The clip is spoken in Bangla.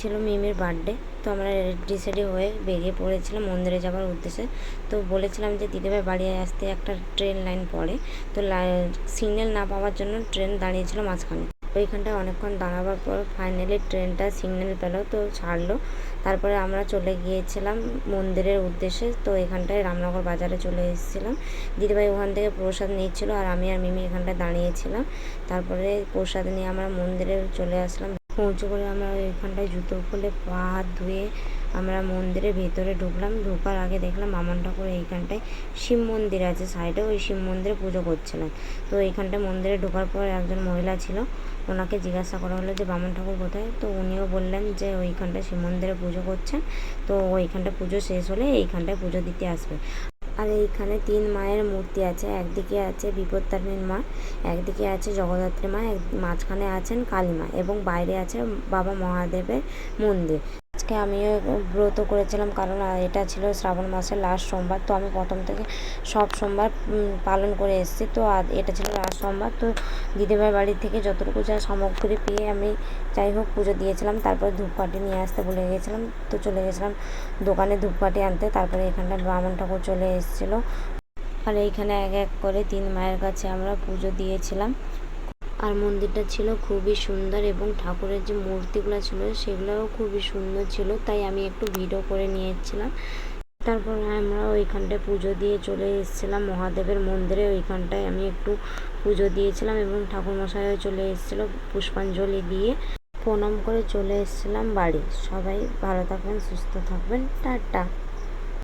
ছিল মিমির বার্থডে, তো আমরা রেডি হয়ে বেরিয়ে পড়েছিলাম মন্দিরে যাওয়ার উদ্দেশ্যে। তো বলেছিলাম যে দিদিভাই বাড়ি আসতে একটা ট্রেন লাইন পড়ে, তো সিগন্যাল না পাওয়ার জন্য ট্রেন দাঁড়িয়েছিল মাঝখানে। ওইখানটায় অনেকক্ষণ দাঁড়াবার পর ফাইনালি ট্রেনটা সিগন্যাল পেলো, তো ছাড়লো। তারপরে আমরা চলে গিয়েছিলাম মন্দিরের উদ্দেশ্যে। তো এখানটায় রামনগর বাজারে চলে এসেছিলাম। দিদিভাই ওখান থেকে প্রসাদ নিচ্ছিল আর আমি আর মিমি এখানটায় দাঁড়িয়েছিলাম। তারপরে প্রসাদ নিয়ে আমরা মন্দিরে চলে আসলাম। পৌঁছে করে আমরা ওইখানটায় জুতো খুলে পা হাত ধুয়ে আমরা মন্দিরের ভেতরে ঢুকলাম। ঢোকার আগে দেখলাম বামন ঠাকুর এইখানটায় শিব মন্দির আছে সাইডে, ওই শিব মন্দিরে পুজো করছিলেন। তো এইখানটায় মন্দিরে ঢোকার পর একজন মহিলা ছিল, ওনাকে জিজ্ঞাসা করা হলো যে বামন ঠাকুর কোথায়। তো উনিও বললেন যে ওইখানটায় শিব মন্দিরে পুজো করছেন, তো ওইখানটায় পুজো শেষ হলে এইখানটায় পুজো দিতে আসবে। আর এইখানে 3 মায়ের মূর্তি আছে। একদিকে আছে বিপত্তারিণীর মা, একদিকে আছে জগদ্ধাত্রী মা, মাঝখানে আছেন কালী মা এবং বাইরে আছে বাবা মহাদেবের মন্দির। আজকে আমিও ব্রত করেছিলাম, কারণ এটা ছিল শ্রাবণ মাসের লাস্ট সোমবার। তো আমি প্রথম থেকে সব সোমবার পালন করে এসেছি। তো এটা ছিল লাস্ট সোমবার। তো দিদিভাই বাড়ি থেকে যতটুকু যা সামগ্রী পেয়ে আমি যাই হোক পুজো দিয়েছিলাম। তারপরে ধূপকাঠি নিয়ে আসতে ভুলে গেছিলাম, তো চলে গেছিলাম দোকানে ধূপকাঠি আনতে। তারপরে এখানটা বামন ঠাকুর চলে এসেছিলো আর এইখানে এক এক করে 3 মায়ের কাছে আমরা পুজো দিয়েছিলাম। আর মন্দিরটা ছিল খুবই সুন্দর এবং ঠাকুরের যে মূর্তিগুলো ছিল সেগুলোও খুবই সুন্দর ছিল, তাই আমি একটু ভিডিও করে নিয়েছিলাম। তারপর আমরা ওইখানটায় পুজো দিয়ে চলে এসেছিলাম মহাদেবের মন্দিরে। ওইখানটায় আমি একটু পুজো দিয়েছিলাম এবং ঠাকুরমশাইও চলে এসেছিলো, পুষ্পাঞ্জলি দিয়ে প্রণাম করে চলে এসেছিলাম বাড়ি। সবাই ভালো থাকবেন, সুস্থ থাকবেন, টাটা।